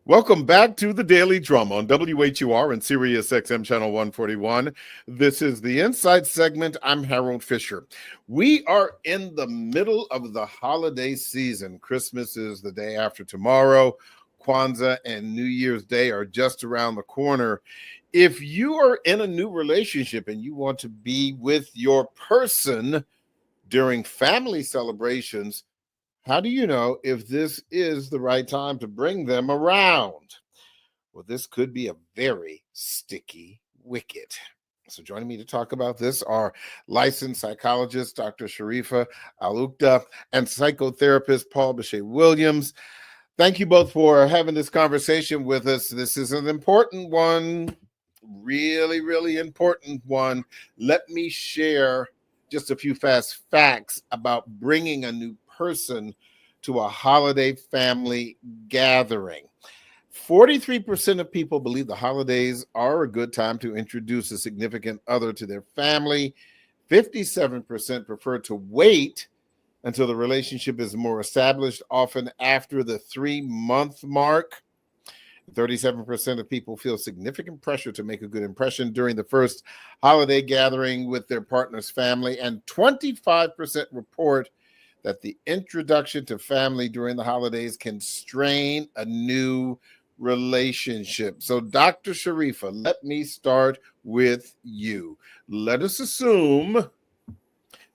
Welcome back to the Daily Drum on WHUR and Sirius XM Channel 141. This is the Insight segment. I'm Harold Fisher. We are in the middle of the holiday season. Christmas is the day after tomorrow. Kwanzaa and New Year's Day are just around the corner. If you are in a new relationship and you want to be with your person during family celebrations, how do you know if this is the right time to bring them around? Well, this could be a very sticky wicket. So joining me to talk about this are licensed psychologist Dr. Sharifa Alukda and psychotherapist Paul Boucher-Williams. Thank you both for having this conversation with us. This is an important one, really, really important one. Let me share just a few fast facts about bringing a new person to a holiday family gathering. 43% of people believe the holidays are a good time to introduce a significant other to their family. 57% prefer to wait until the relationship is more established, often after the 3-month mark. 37% of people feel significant pressure to make a good impression during the first holiday gathering with their partner's family, and 25% report that the introduction to family during the holidays can strain a new relationship. So, Dr. Sharifa, let me start with you. Let us assume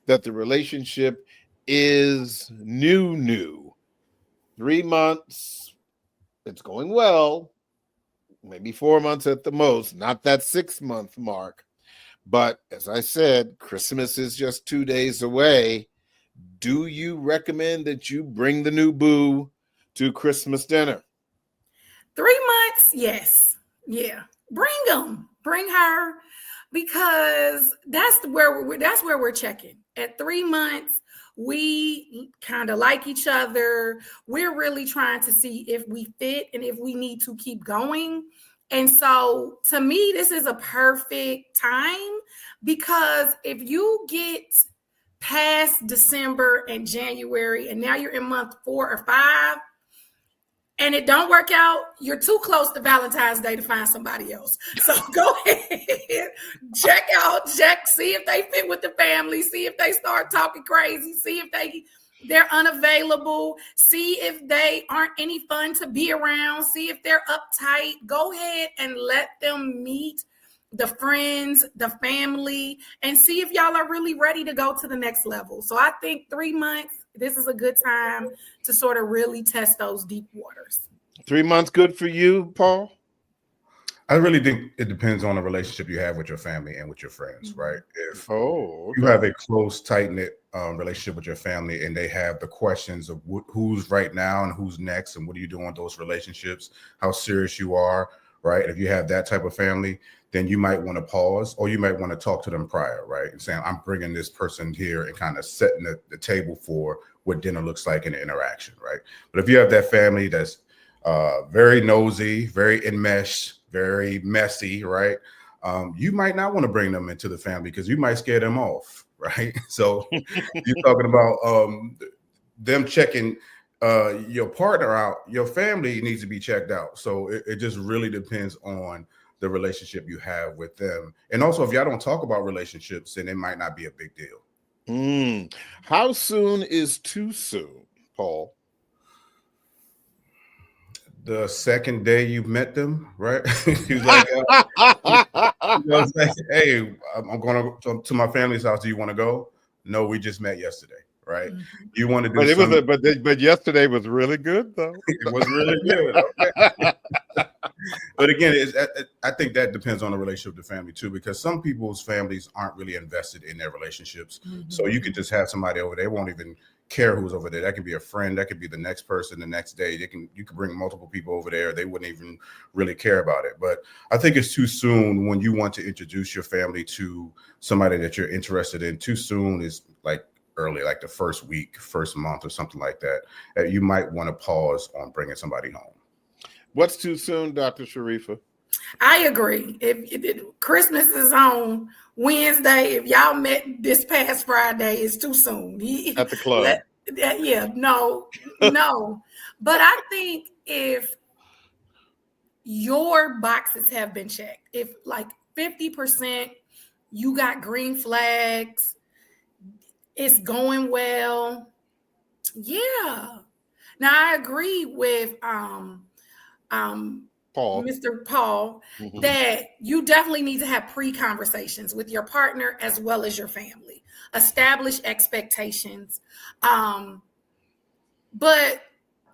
that the relationship is new. 3 months, it's going well. Maybe 4 months at the most, not that 6-month mark. But as I said, Christmas is just 2 days away. Do you recommend that you bring the new boo to Christmas dinner? 3 months, yes. Yeah. Bring her, because that's where we're checking. At 3 months, we kind of like each other. We're really trying to see if we fit and if we need to keep going. And so to me, this is a perfect time, because if you get past December and January, and now you're in month 4 or 5, and it don't work out, you're too close to Valentine's Day to find somebody else. So go ahead, check, see if they fit with the family, see if they start talking crazy, see if they're unavailable, see if they aren't any fun to be around, see if they're uptight. Go ahead and let them meet the friends, the family, and see if y'all are really ready to go to the next level. So I think 3 months, this is a good time to sort of really test those deep waters. 3 months good for you, Paul? I really think it depends on the relationship you have with your family and with your friends, right? If you have a close, tight-knit relationship with your family and they have the questions of who's right now and who's next and what are you doing with those relationships, how serious you are, right? If you have that type of family, then you might want to pause, or you might want to talk to them prior, right? And saying, I'm bringing this person here and kind of setting the table for what dinner looks like in the interaction, right? But if you have that family that's very nosy, very enmeshed, very messy, right? You might not want to bring them into the family because you might scare them off, right? So you're talking about them checking your partner out. Your family needs to be checked out. So it just really depends on the relationship you have with them. And also, if y'all don't talk about relationships, then it might not be a big deal. How soon is too soon, Paul? The second day you met them, right? He's like, hey, I'm going to my family's house. Do you want to go? No, we just met yesterday, right? Mm-hmm. You want to do but yesterday was really good, though. It was really good. Okay. But again, I think that depends on the relationship with the family too, because some people's families aren't really invested in their relationships. Mm-hmm. So you could just have somebody over there, won't even care who's over there. That could be a friend, that could be the next person the next day. You could bring multiple people over there. They wouldn't even really care about it. But I think it's too soon when you want to introduce your family to somebody that you're interested in. Too soon is like early, like the first week, first month or something like that. You might want to pause on bringing somebody home. What's too soon, Dr. Sharifa? I agree. If Christmas is on Wednesday, if y'all met this past Friday, it's too soon. At the club. No. But I think if your boxes have been checked. If like 50%, you got green flags, it's going well. Yeah. Now I agree with Mr. Paul, that you definitely need to have pre-conversations with your partner as well as your family. Establish expectations. But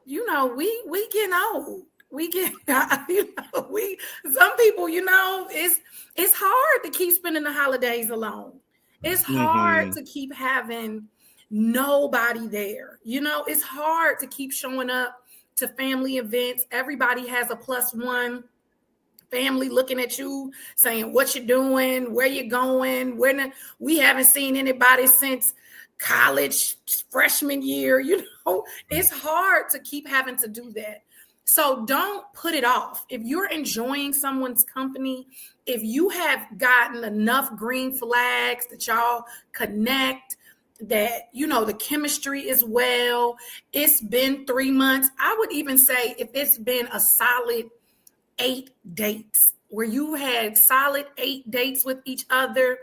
we getting old. We get some people, it's hard to keep spending the holidays alone. It's hard to keep having nobody there. It's hard to keep showing up to family events. Everybody has a +1 family looking at you saying what you're doing, where you're going. We haven't seen anybody since college freshman year. It's hard to keep having to do that. So don't put it off. If you're enjoying someone's company, if you have gotten enough green flags that y'all connect, that the chemistry is well, it's been 3 months. I would even say if it's been a solid 8 dates, where you had solid 8 dates with each other,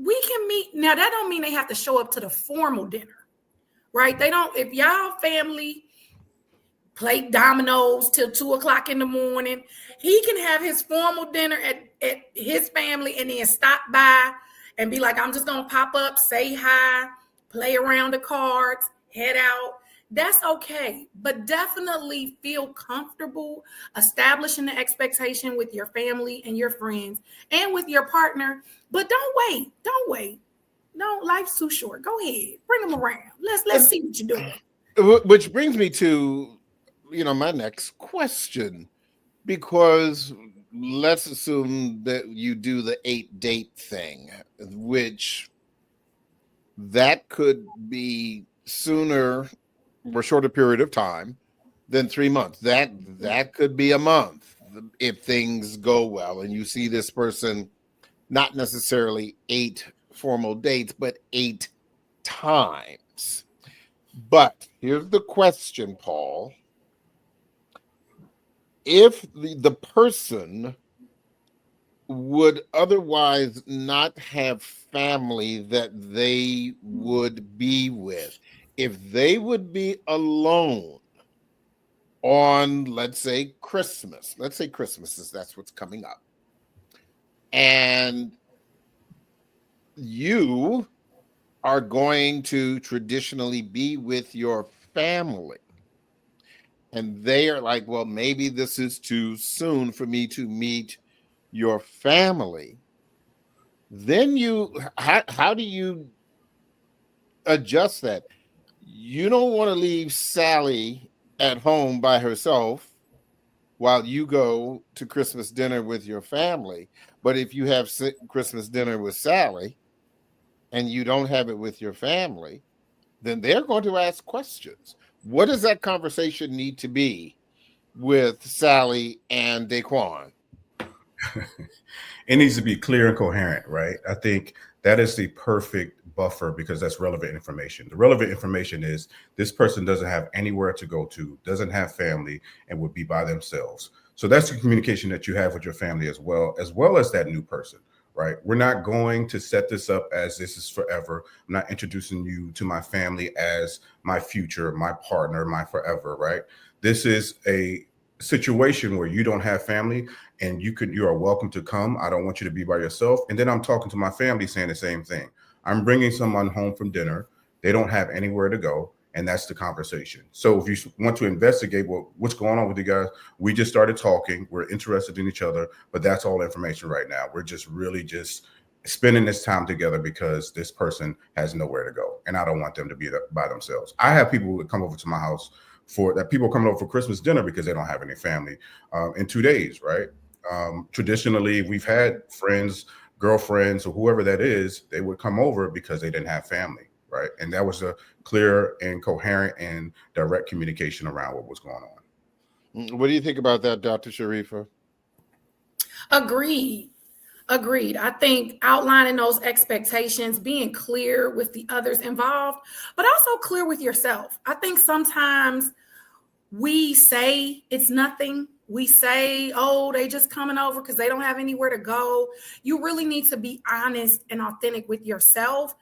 we can meet. Now that don't mean they have to show up to the formal dinner, right? If y'all family play dominoes till 2:00 in the morning, he can have his formal dinner at his family and then stop by and be like, I'm just gonna pop up, say hi, play around the cards, head out. That's okay. But definitely feel comfortable establishing the expectation with your family and your friends and with your partner. But don't wait. No, life's too short. Go ahead. Bring them around. Let's see what you're doing. Which brings me to, my next question, because let's assume that you do the 8-date thing, which that could be sooner or shorter period of time than 3 months. That could be a month if things go well and you see this person, not necessarily 8 formal dates, but 8 times. But here's the question, Paul. If the person would otherwise not have family that they would be with, if they would be alone on, let's say Christmas, that's what's coming up, and you are going to traditionally be with your family, and they are like, well, maybe this is too soon for me to meet your family, then how do you adjust that? You don't want to leave Sally at home by herself while you go to Christmas dinner with your family. But if you have Christmas dinner with Sally and you don't have it with your family, then they're going to ask questions. What does that conversation need to be with Sally and Daquan? It needs to be clear and coherent, right? I think that is the perfect buffer because that's relevant information. The relevant information is this person doesn't have anywhere to go to, doesn't have family, and would be by themselves. So that's the communication that you have with your family as well as that new person, right? We're not going to set this up as this is forever. I'm not introducing you to my family as my future, my partner, my forever, right? This is a situation where you don't have family and you are welcome to come. I don't want you to be by yourself. And then I'm talking to my family saying the same thing. I'm bringing someone home from dinner. They don't have anywhere to go. And that's the conversation. So if you want to investigate what's going on with you guys, we just started talking. We're interested in each other, but that's all information right now. We're just really just spending this time together because this person has nowhere to go. And I don't want them to be by themselves. I have people that come over to my house people coming over for Christmas dinner because they don't have any family in 2 days, right? Traditionally, we've had friends, girlfriends, or whoever that is, they would come over because they didn't have family, right? And that was a clear and coherent and direct communication around what was going on. What do you think about that, Dr. Sharifa? Agreed. I think outlining those expectations, being clear with the others involved, but also clear with yourself. I think sometimes we say it's nothing we say, oh, they just coming over because they don't have anywhere to go. You really need to be honest and authentic with yourself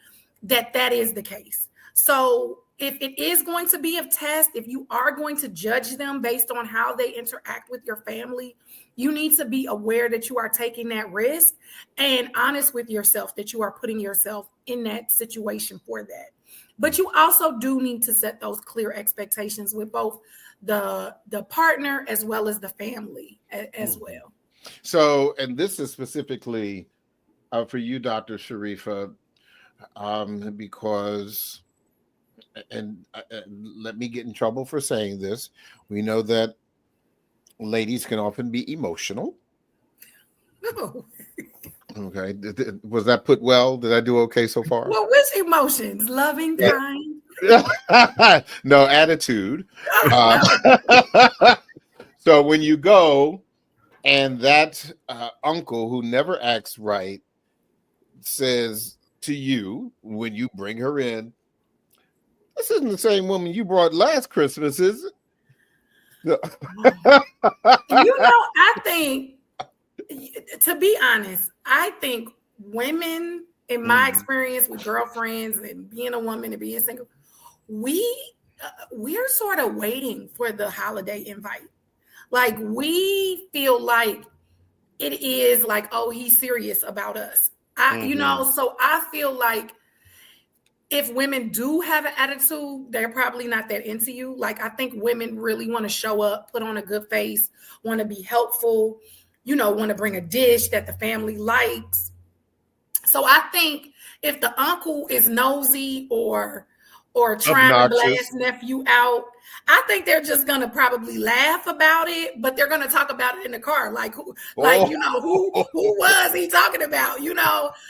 that is the case. So if it is going to be a test, if you are going to judge them based on how they interact with your family, you need to be aware that you are taking that risk and honest with yourself that you are putting yourself in that situation for that. But you also do need to set those clear expectations with both the partner as well as the family as well. So, and this is specifically for you, Dr. Sharifa, because, and let me get in trouble for saying this. We know that ladies can often be emotional. No. Okay. Was that put well? Did I do okay so far? Well, which emotions? Loving, kind? No, attitude. So when you go and that uncle who never acts right says to you when you bring her in, this isn't the same woman you brought last Christmas, is it? I think, to be honest, I think women, in my experience with girlfriends and being a woman and being single, we're sort of waiting for the holiday invite. Like, we feel like it is like, oh, he's serious about us. So I feel like if women do have an attitude, they're probably not that into you. Like, I think women really want to show up, put on a good face, want to be helpful, want to bring a dish that the family likes. So I think if the uncle is nosy or trying obnoxious to blast nephew out, I think they're just gonna probably laugh about it, but they're gonna talk about it in the car, like who was he talking about?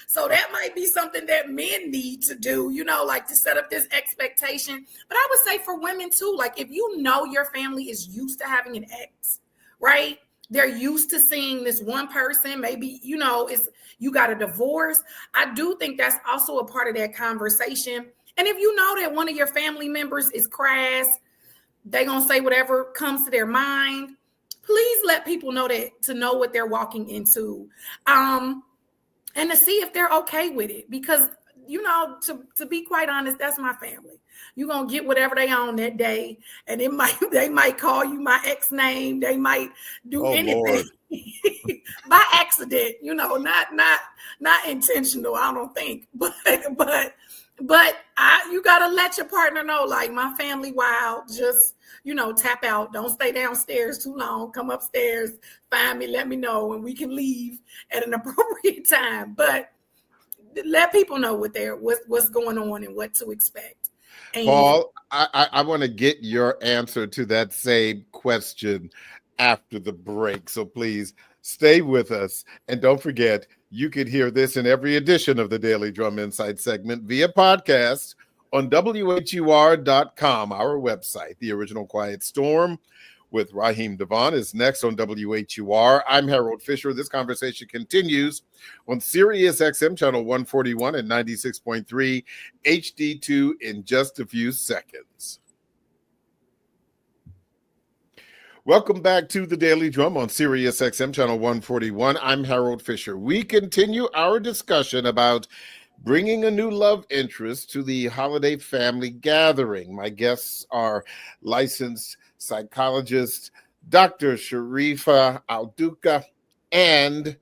So that might be something that men need to do, like to set up this expectation. But I would say for women too, like if you know your family is used to having an ex, right? They're used to seeing this one person. Maybe, you got a divorce. I do think that's also a part of that conversation. And if you know that one of your family members is crass, they're going to say whatever comes to their mind, please let people know that, to know what they're walking into, and to see if they're okay with it. Because, to be quite honest, that's my family. You're going to get whatever they own that day. And they might call you my ex name. They might do anything by accident, not intentional, I don't think. But you got to let your partner know, like, my family wild, just, tap out. Don't stay downstairs too long. Come upstairs, find me, let me know, and we can leave at an appropriate time. But let people know what's going on and what to expect. And Paul, I want to get your answer to that same question after the break. So please stay with us. And don't forget, you could hear this in every edition of the Daily Drum Insight segment via podcast on WHUR.com, our website. The Original Quiet Storm with Raheem Devon is next on WHUR. I'm Harold Fisher. This conversation continues on Sirius XM channel 141 and 96.3 HD2 in just a few seconds. Welcome back to the Daily Drum on Sirius XM channel 141. I'm Harold Fisher. We continue our discussion about bringing a new love interest to the holiday family gathering. My guests are licensed psychologist Dr. Sharifa Alduka and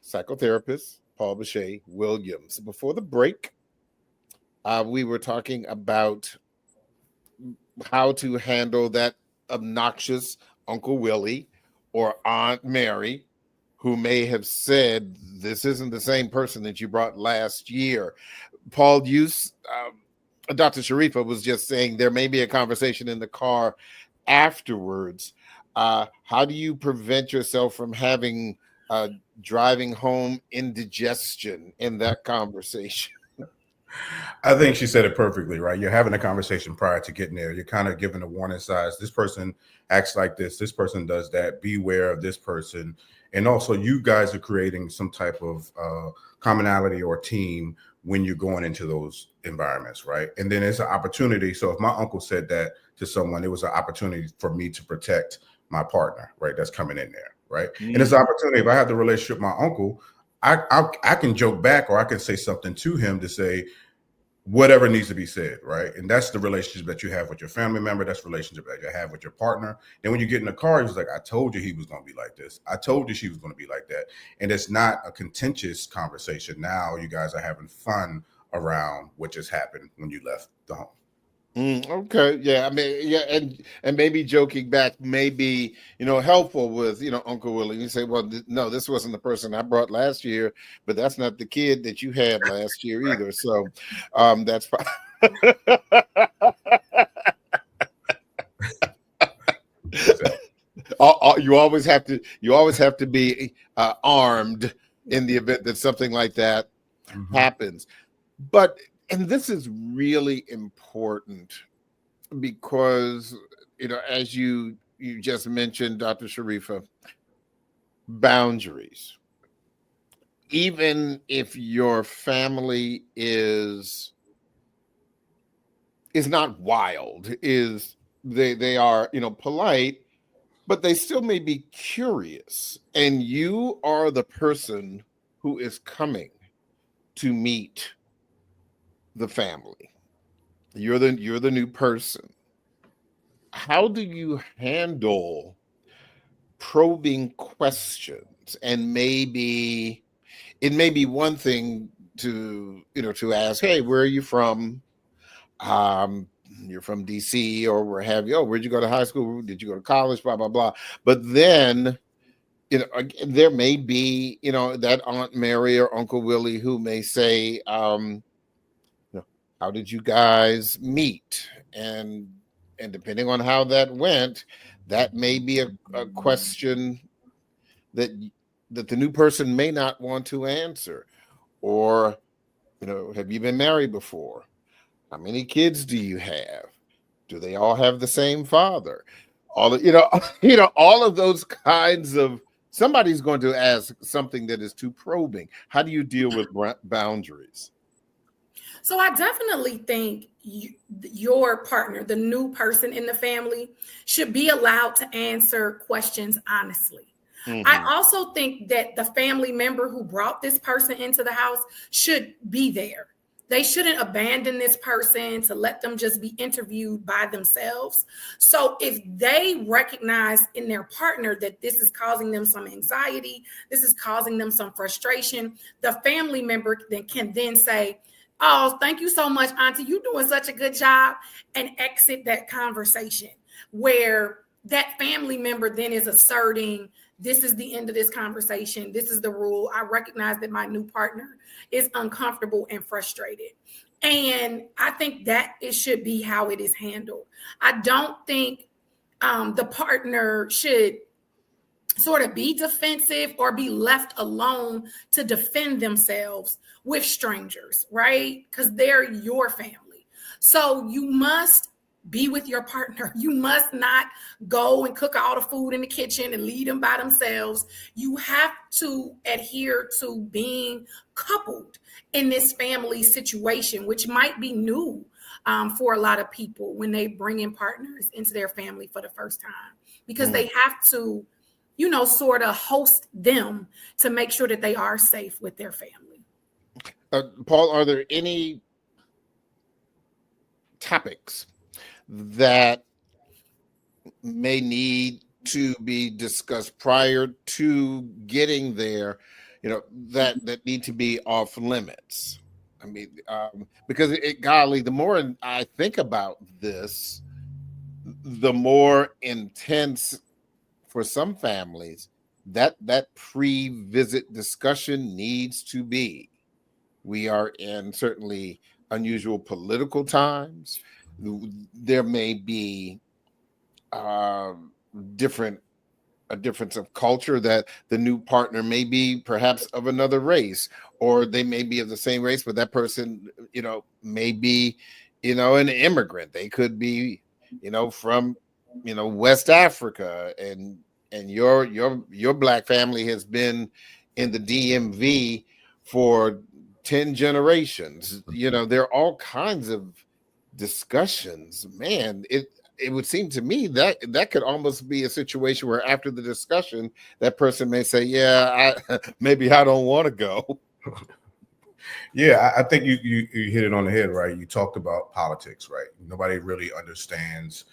psychotherapist Paul Bashea Williams. Before the break, we were talking about how to handle that obnoxious Uncle Willie or Aunt Mary who may have said, this isn't the same person that you brought last year. Paul, Dr. Sharifa was just saying there may be a conversation in the car afterwards. How do you prevent yourself from having driving home indigestion in that conversation? I think she said it perfectly, right? You're having a conversation prior to getting there. You're kind of giving a warning signs. This person acts like this. This person does that. Beware of this person. And also, you guys are creating some type of commonality or team when you're going into those environments, right? And then it's an opportunity. So if my uncle said that to someone, it was an opportunity for me to protect my partner, right? That's coming in there, right? And it's an opportunity. If I have the relationship with my uncle, I can joke back, or I can say something to him to say whatever needs to be said, right? And that's the relationship that you have with your family member. That's the relationship that you have with your partner. Then when you get in the car, he's like, I told you he was going to be like this. I told you she was going to be like that. And it's not a contentious conversation. Now you guys are having fun around what just happened when you left the home. Okay. Yeah. I mean, yeah. And maybe joking back may be, helpful with, Uncle Willie. You say, well, no, this wasn't the person I brought last year, but that's not the kid that you had last year either. So that's fine. You always have to be armed in the event that something like that happens. And this is really important because, as you just mentioned, Dr. Sharifa, boundaries. Even if your family is not wild, they are, polite, but they still may be curious. And you are the person who is coming to meet the family. You're the new person. How do you handle probing questions? And maybe it may be one thing to ask, hey, where are you from? You're from DC or where have you? Oh, where'd you go to high school? Did you go to college? Blah, blah, blah. But then there may be, that Aunt Mary or Uncle Willie who may say, how did you guys meet? And depending on how that went, that may be a question that the new person may not want to answer. Or, have you been married before? How many kids do you have? Do they all have the same father? All all of those kinds of, somebody's going to ask something that is too probing. How do you deal with boundaries? So I definitely think your partner, the new person in the family, should be allowed to answer questions honestly. I also think that the family member who brought this person into the house should be there. They shouldn't abandon this person to let them just be interviewed by themselves. So if they recognize in their partner that this is causing them some anxiety, this is causing them some frustration, the family member can then say, oh, thank you so much, Auntie. You're doing such a good job, and exit that conversation where that family member then is asserting, this is the end of this conversation. This is the rule. I recognize that my new partner is uncomfortable and frustrated. And I think that it should be how it is handled. I don't think the partner should sort of be defensive or be left alone to defend themselves with strangers, right? Because they're your family. So you must be with your partner. You must not go and cook all the food in the kitchen and leave them by themselves. You have to adhere to being coupled in this family situation, which might be new for a lot of people when they bring in partners into their family for the first time, because they have to, sort of host them to make sure that they are safe with their family. Paul, are there any topics that may need to be discussed prior to getting there, that need to be off limits? I mean, because golly, the more I think about this, the more intense for some families that pre-visit discussion needs to be. We are in certainly unusual political times. There may be a difference of culture, that the new partner may be perhaps of another race, or they may be of the same race, but that person, may be, an immigrant. They could be, from, West Africa, and your Black family has been in the DMV for 10 generations. There are all kinds of discussions. Man, it would seem to me that that could almost be a situation where after the discussion, that person may say, yeah, maybe I don't want to go. Yeah, I think you hit it on the head, right? You talked about politics, right? Nobody really understands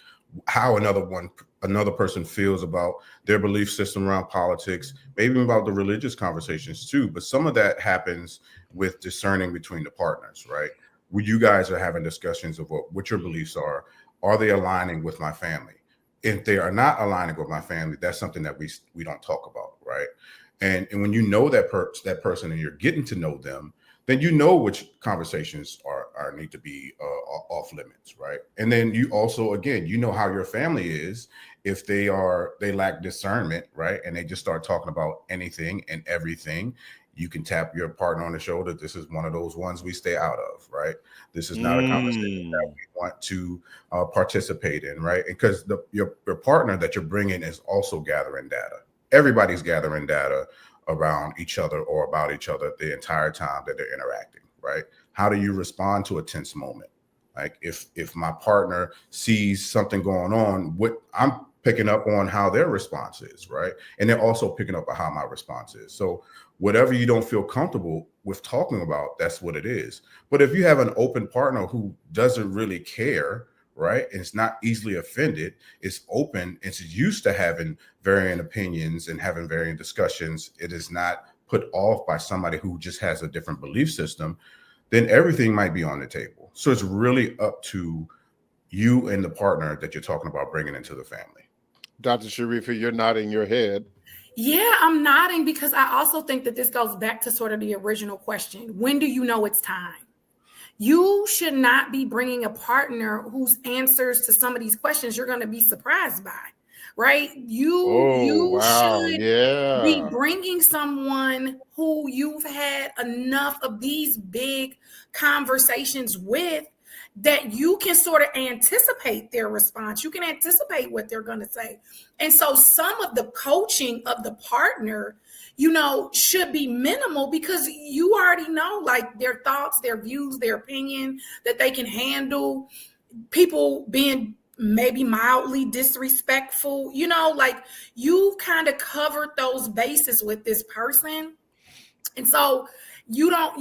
how another person feels about their belief system around politics, maybe about the religious conversations too. But some of that happens with discerning between the partners, right? Where you guys are having discussions of what your beliefs are they aligning with my family? If they are not aligning with my family, that's something that we don't talk about, right? And when you know that person and you're getting to know them, then you know which conversations are need to be off limits, right? And then you also, again, you know how your family is. If they lack discernment, right, and they just start talking about anything and everything, you can tap your partner on the shoulder. This is one of those ones we stay out of, right? This is not a conversation that we want to participate in, right? Because your partner that you're bringing is also gathering data. Everybody's gathering data around each other or about each other the entire time that they're interacting, right? How do you respond to a tense moment? Like if my partner sees something going on, what I'm picking up on how their response is, right? And they're also picking up on how my response is. So whatever you don't feel comfortable with talking about, that's what it is. But if you have an open partner who doesn't really care, right, and it's not easily offended, it's open, it's used to having varying opinions and having varying discussions, it is not put off by somebody who just has a different belief system, then everything might be on the table. So it's really up to you and the partner that you're talking about bringing into the family. Dr. Sharifa, you're nodding your head. Yeah, I'm nodding because I also think that this goes back to sort of the original question. When do you know it's time? You should not be bringing a partner whose answers to some of these questions you're going to be surprised by, right? You should be bringing someone who you've had enough of these big conversations with that you can sort of anticipate their response. You can anticipate what they're going to say. And so some of the coaching of the partner, should be minimal because you already know like their thoughts, their views, their opinion, that they can handle people being maybe mildly disrespectful, like you kind of covered those bases with this person. And so you don't,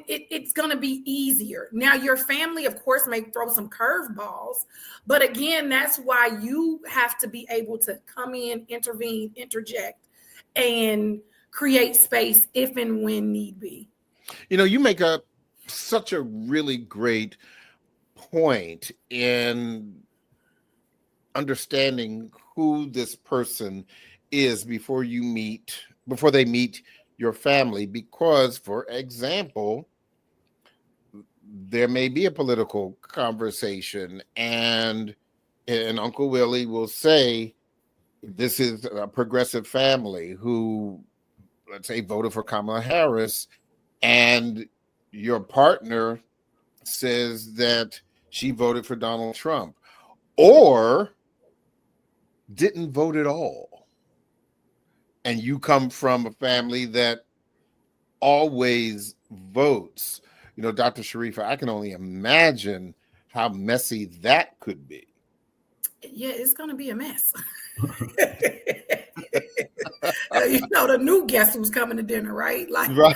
it's going to be easier. Now, your family, of course, may throw some curveballs, but again, that's why you have to be able to come in, intervene, interject, and create space if and when need be. You make such a really great point in understanding who this person is before they meet your family, because, for example, there may be a political conversation and Uncle Willie will say, this is a progressive family who, let's say, voted for Kamala Harris, and your partner says that she voted for Donald Trump or didn't vote at all. And you come from a family that always votes. Dr. Sharifa, I can only imagine how messy that could be. Yeah, it's going to be a mess. The new guest who's coming to dinner, right? Like, right.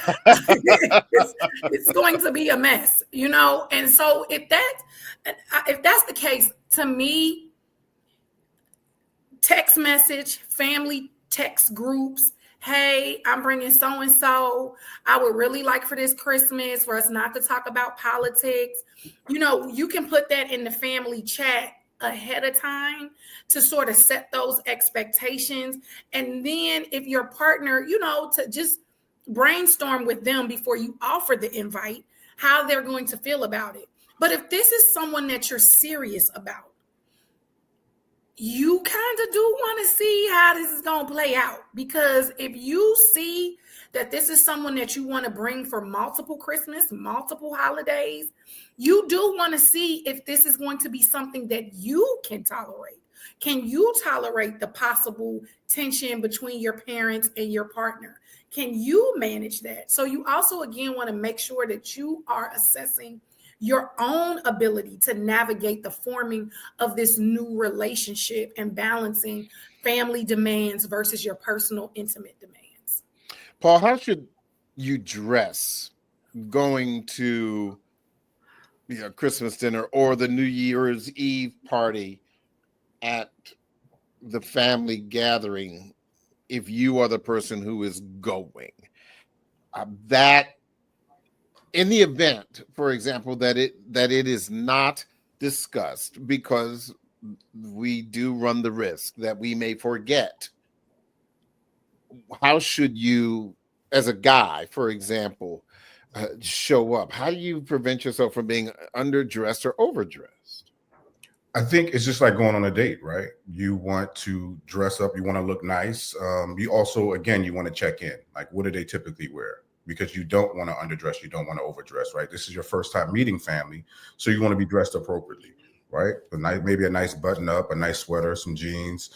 It's going to be a mess, And so if that's the case, to me, text message, family text groups, hey, I'm bringing so-and-so. I would really like for this Christmas for us not to talk about politics. You can put that in the family chat ahead of time to sort of set those expectations. And then if your partner, to just brainstorm with them before you offer the invite, how they're going to feel about it. But if this is someone that you're serious about, you kind of do want to see how this is going to play out, because if you see that this is someone that you want to bring for multiple Christmas, multiple holidays, you do want to see if this is going to be something that you can tolerate. Can you tolerate the possible tension between your parents and your partner? Can you manage that? So you also, again, want to make sure that you are assessing your own ability to navigate the forming of this new relationship and balancing family demands versus your personal intimate demands. Paul, how should you dress going to Christmas dinner or the New Year's Eve party at the family gathering if you are the person who is going? That in the event, for example, that it is not discussed, because we do run the risk that we may forget. How should you, as a guy, for example, show up? How do you prevent yourself from being underdressed or overdressed? I think it's just like going on a date, right? You want to dress up, you want to look nice. You also, again, you want to check in. Like, what do they typically wear? Because you don't want to underdress, you don't want to overdress, right? This is your first time meeting family, so you want to be dressed appropriately, right? Maybe a nice button up, a nice sweater, some jeans,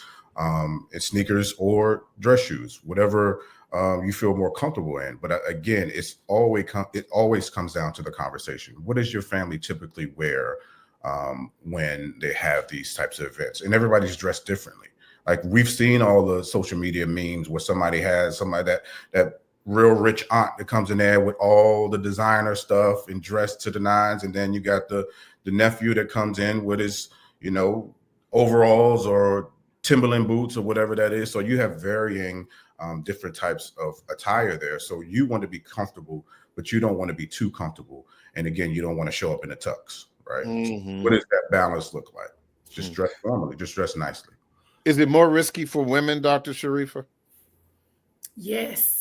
sneakers or dress shoes, whatever you feel more comfortable in. But again, it always comes down to the conversation. What does your family typically wear when they have these types of events? And everybody's dressed differently. Like, we've seen all the social media memes where somebody that real rich aunt that comes in there with all the designer stuff and dressed to the nines, and then you got the nephew that comes in with his overalls or Timberland boots or whatever that is. So you have varying different types of attire there. So you want to be comfortable, but you don't want to be too comfortable. And again, you don't want to show up in a tux, right? So what does that balance look like? Just dress normally, just dress nicely. Is it more risky for women, Dr. Sharifa? Yes,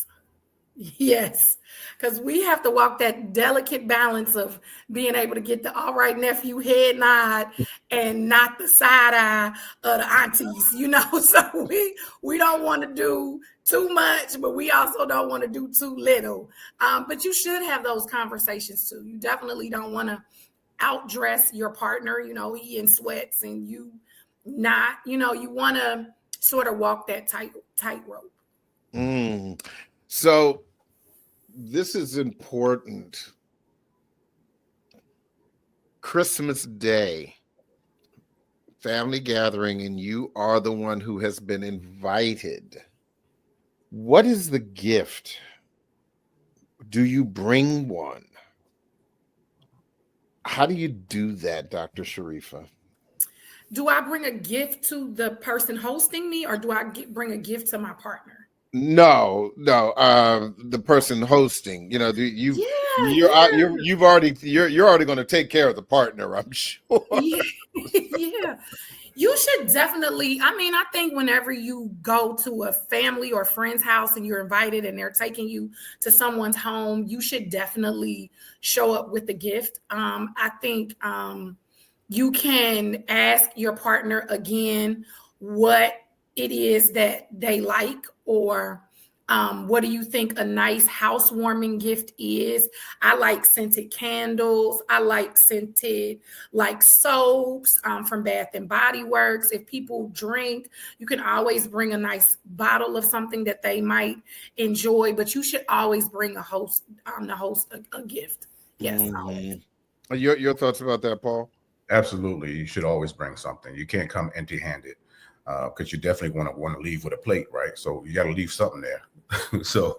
because we have to walk that delicate balance of being able to get the all right nephew head nod and not the side eye of the aunties, so we don't want to do too much, but we also don't want to do too little. But you should have those conversations too. You definitely don't want to outdress your partner, he in sweats and you not, you want to sort of walk that tightrope. So this is important. Christmas Day, family gathering, and you are the one who has been invited. What is the gift? Do you bring one? How do you do that, Dr. Sharifa? Do I bring a gift to the person hosting me, or do I bring a gift to my partner? No, the person hosting. You're already going to take care of the partner, I'm sure. Yeah. You should definitely, I think whenever you go to a family or friend's house and you're invited and they're taking you to someone's home, you should definitely show up with a gift. I think you can ask your partner again what it is that they like, or what do you think a nice housewarming gift is? I like scented candles. I like scented soaps from Bath and Body Works. If people drink, you can always bring a nice bottle of something that they might enjoy, but you should always bring the host a gift. Yes. Your thoughts about that, Paul? Absolutely. You should always bring something. You can't come empty-handed. Because you definitely want to leave with a plate, right? So you got to leave something there. So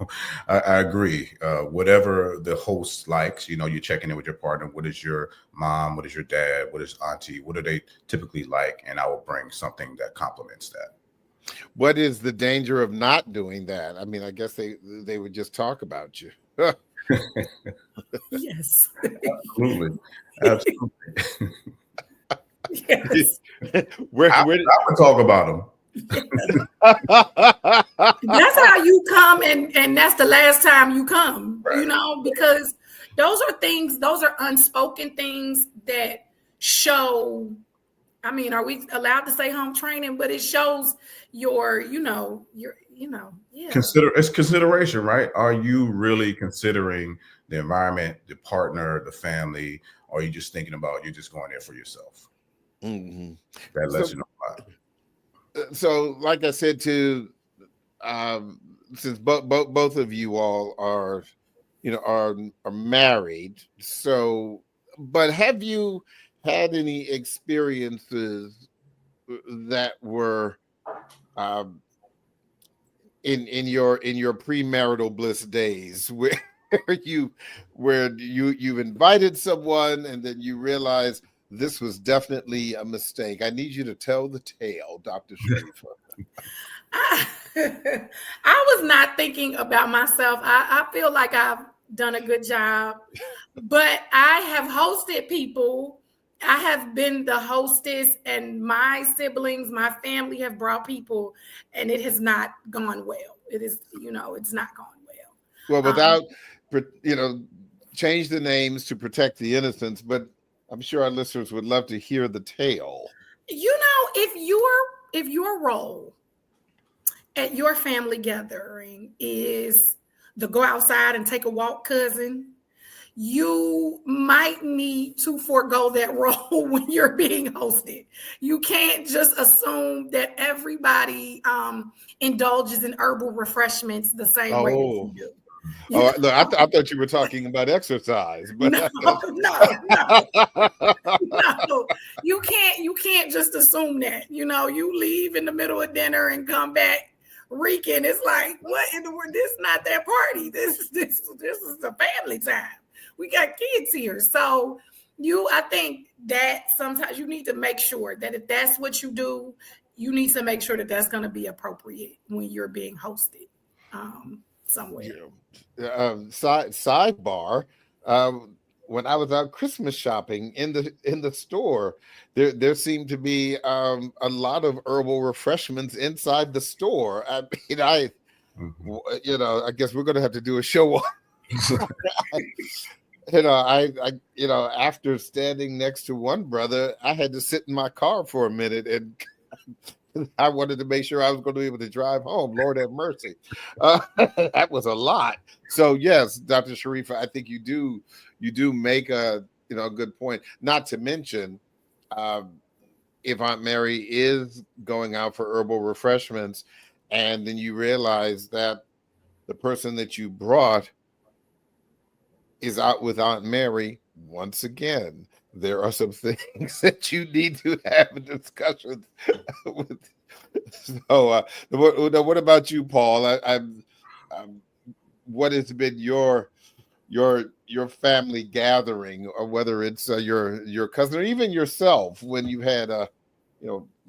I agree. Whatever the host likes, you're checking in with your partner. What is your mom? What is your dad? What is auntie? What do they typically like? And I will bring something that complements that. What is the danger of not doing that? I guess they would just talk about you. Yes. Absolutely. Yes. I would talk about them. That's how you come, and that's the last time you come, right. Because those are unspoken things that show. Are we allowed to say home training? But it shows your It's consideration, right? Are you really considering the environment, the partner, the family, or are you just thinking about you're just going there for yourself? That lets you know about it. So, like I said, since both of you all are married, so but have you had any experiences that were um, in your premarital bliss days where you've invited someone and then you realize this was definitely a mistake? I need you to tell the tale, Dr. Sharifa. I was not thinking about myself. I feel like I've done a good job, but I have hosted people. I have been the hostess, and my siblings, my family have brought people, and it has not gone well. It is, it's not gone well. Well, without, change the names to protect the innocents, but I'm sure our listeners would love to hear the tale. If your role at your family gathering is the go outside and take a walk cousin, you might need to forego that role when you're being hosted. You can't just assume that everybody indulges in herbal refrements the same way that you do. Look, I thought you were talking about exercise, but no. You can't just assume that. You leave in the middle of dinner and come back reeking. It's like, what in the world? This is not that party. This is the family time. We got kids here. So I think that sometimes you need to make sure that if that's what you do, you need to make sure that that's going to be appropriate when you're being hosted somewhere. Sidebar. When I was out Christmas shopping in the store, there seemed to be a lot of herbal refreshments inside the store. I mean, I guess we're going to have to do a show on. After standing next to one brother, I had to sit in my car for a minute, and I wanted to make sure I was going to be able to drive home. Lord have mercy. That was a lot. So yes, Dr. Sharifa, I think you do make a good point. Not to mention, if Aunt Mary is going out for herbal refreshments, and then you realize that the person that you brought is out with Aunt Mary, once again, there are some things that you need to have a discussion with. So, what about you, Paul? What has been your family gathering, or whether it's your cousin or even yourself, when you had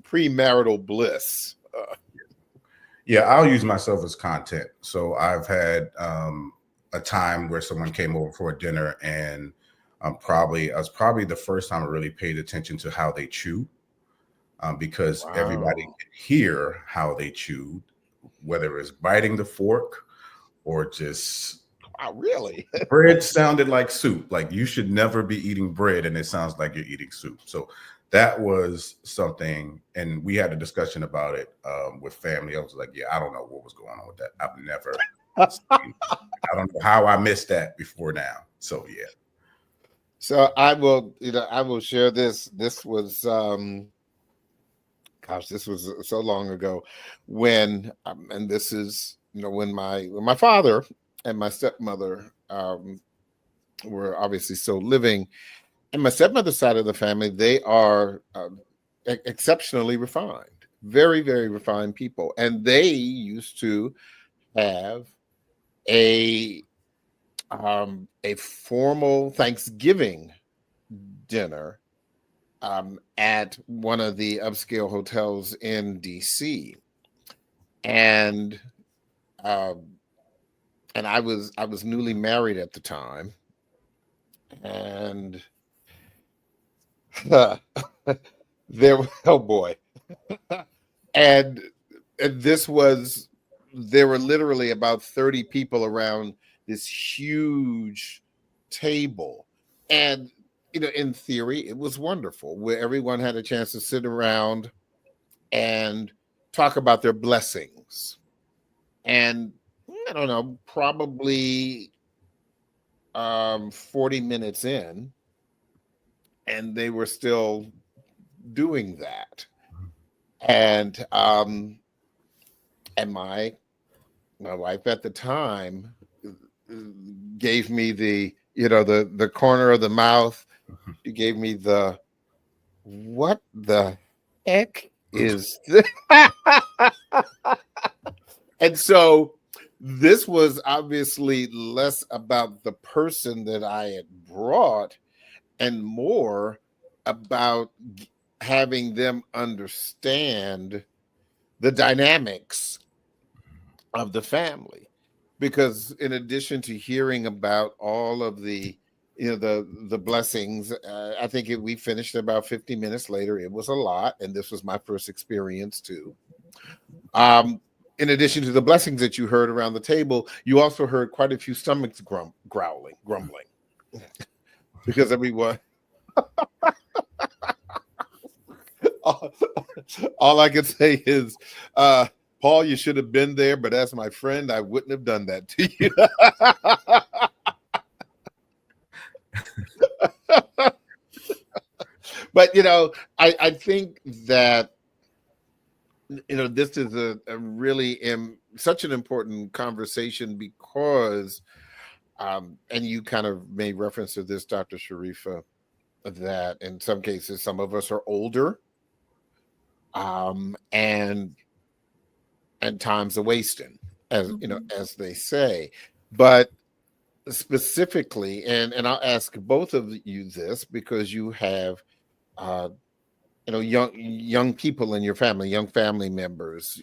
premarital bliss? Yeah, I'll use myself as content. So I've had a time where someone came over for a dinner, and I was probably the first time I really paid attention to how they chew, because everybody could hear how they chewed, whether it's biting the fork or just really. Bread sounded like soup. Like, you should never be eating bread and it sounds like you're eating soup. So that was something, and we had a discussion about it with family. I was like, yeah, I don't know what was going on with that. I've never seen, I don't know how I missed that before now. So yeah. So I will share this. This was this was so long ago when and this is when my father and my stepmother were obviously still living. And my stepmother's side of the family, they are exceptionally refined, very, very refined people. And they used to have a formal Thanksgiving dinner at one of the upscale hotels in DC. And I was newly married at the time. And there, oh boy. and there were literally about 30 people around this huge table. And, in theory, it was wonderful, where everyone had a chance to sit around and talk about their blessings. And I don't know, probably 40 minutes in, and they were still doing that. And my wife at the time gave me the the corner of the mouth. She gave me the, what the heck is this? And so this was obviously less about the person that I had brought and more about having them understand the dynamics of the family. Because in addition to hearing about all of the the blessings, I think we finished about 50 minutes later. It was a lot, and this was my first experience too. In addition to the blessings that you heard around the table, you also heard quite a few stomachs grumbling, because everyone. all I can say is, Paul, you should have been there, but as my friend, I wouldn't have done that to you. But I think that this is a really such an important conversation because, and you kind of made reference to this, Dr. Sharifa, that in some cases some of us are older, and time's a wasting, as as they say. But specifically, and I'll ask both of you this because you have young people in your family, young family members,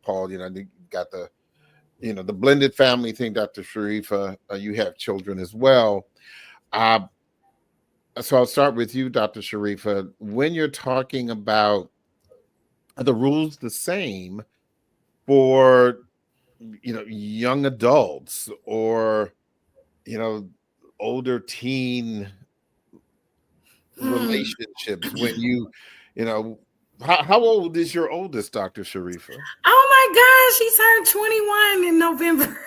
Paul, you got the the blended family thing. Dr. Sharifa, you have children as well. So I'll start with you, Dr. Sharifa. When you're talking about, are the rules the same for young adults or older teen relationships? When how old is your oldest, Dr. Sharifa? Oh my gosh, he turned 21 in November.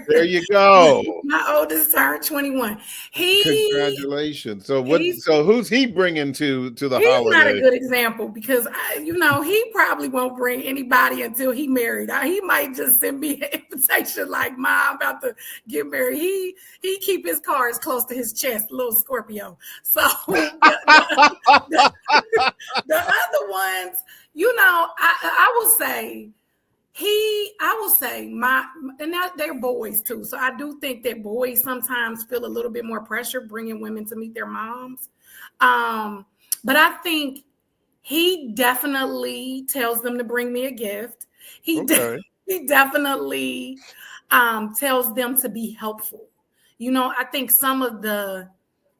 There you go. My oldest turned 21. Congratulations. So who's he bringing to the holiday? He's not a good example because he probably won't bring anybody until he married. He might just send me an invitation like, "Mom, I'm about to get married." He keep his cards close to his chest, little Scorpio. So the other ones, I will say and now they're boys too. So I do think that boys sometimes feel a little bit more pressure bringing women to meet their moms. But I think he definitely tells them to bring me a gift. He definitely tells them to be helpful. I think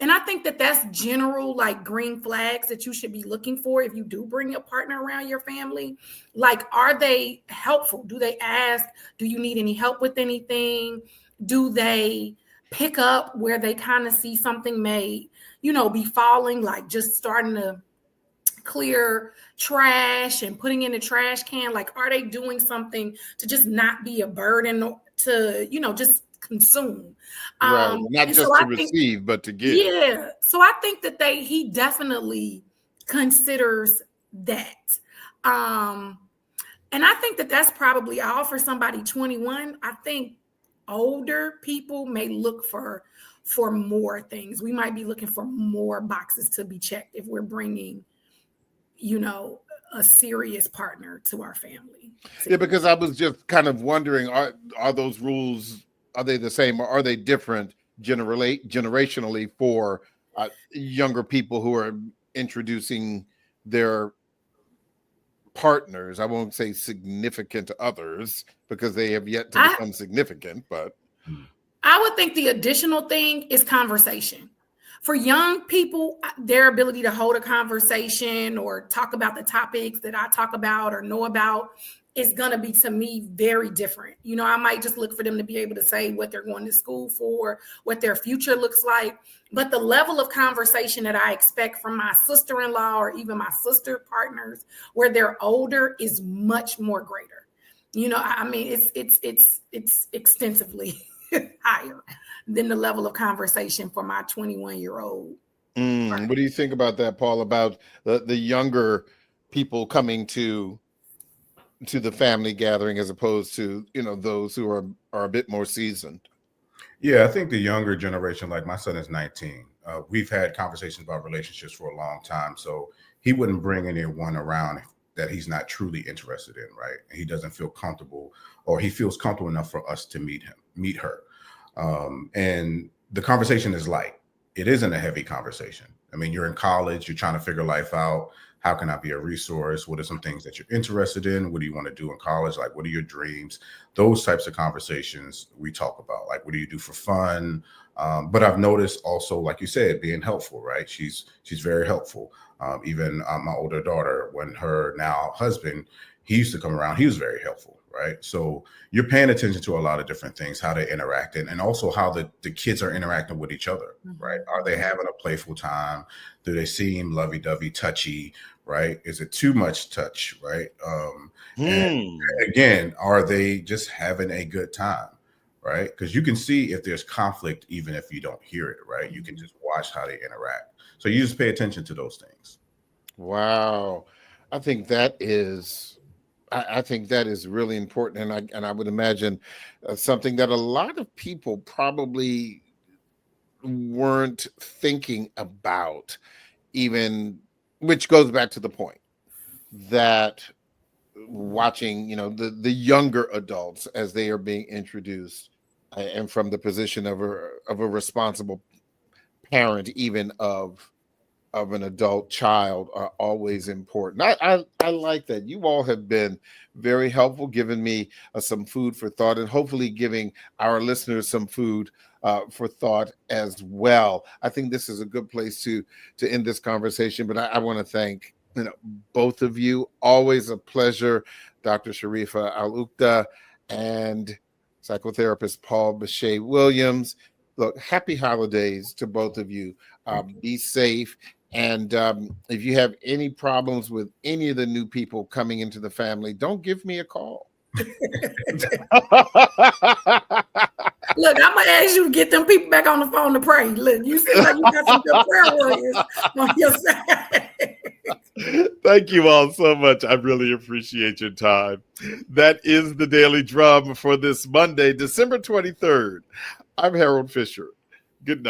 and I think that that's general, like, green flags that you should be looking for if you do bring a partner around your family. Like, are they helpful? Do they ask, do you need any help with anything? Do they pick up where they kind of see something may, be falling, like just starting to clear trash and putting in the trash can? Like, are they doing something to just not be a burden to, just consume? Right. Not just to receive, but to give. Yeah. So I think that he definitely considers that. And I think that that's probably all for somebody 21. I think older people may look for more things. We might be looking for more boxes to be checked if we're bringing, a serious partner to our family. Yeah, because I was just kind of wondering, are those rules, are they the same or are they different generationally for younger people who are introducing their partners? I won't say significant others because they have yet to become significant, but I would think the additional thing is conversation. For young people, their ability to hold a conversation or talk about the topics that I talk about or know about is going to be, to me, very different. I might just look for them to be able to say what they're going to school for, what their future looks like. But the level of conversation that I expect from my sister-in-law or even my sister partners where they're older is much more greater. It's extensively higher than the level of conversation for my 21-year-old. What do you think about that, Paul, about the younger people coming to the family gathering as opposed to those who are a bit more seasoned? Yeah, I think the younger generation, like my son is 19. We've had conversations about relationships for a long time. So he wouldn't bring anyone around that he's not truly interested in, right? He doesn't feel comfortable, or he feels comfortable enough for us to meet her. And the conversation is light. It isn't a heavy conversation. I mean, you're in college, you're trying to figure life out. How can I be a resource? What are some things that you're interested in? What do you want to do in college? Like, what are your dreams? Those types of conversations we talk about. Like, what do you do for fun? But I've noticed also, like you said, being helpful, right? She's very helpful. Even my older daughter, when her now husband, he used to come around, he was very helpful, right? So you're paying attention to a lot of different things, how they interact, and also how the kids are interacting with each other, right? Are they having a playful time? Do they seem lovey-dovey, touchy, right? Is it too much touch, right? And again, are they just having a good time, right? Because you can see if there's conflict, even if you don't hear it, right? You can just watch how they interact. So you just pay attention to those things. Wow. I think that is really important, and I would imagine something that a lot of people probably weren't thinking about, even, which goes back to the point that watching, the younger adults as they are being introduced, and from the position of a responsible parent, even of an adult child, are always important. I like that. You all have been very helpful, giving me some food for thought, and hopefully giving our listeners some food for thought as well. I think this is a good place to end this conversation, but I want to thank both of you. Always a pleasure, Dr. Sharifa Al-Uqda and psychotherapist Paul Bashea Williams. Look, happy holidays to both of you. Be safe. And if you have any problems with any of the new people coming into the family, don't give me a call. Look, I'm gonna ask you to get them people back on the phone to pray. Look, you seem like you got some good prayer warriors on your side. Thank you all so much. I really appreciate your time. That is the Daily Drum for this Monday, December 23rd. I'm Harold Fisher. Good night.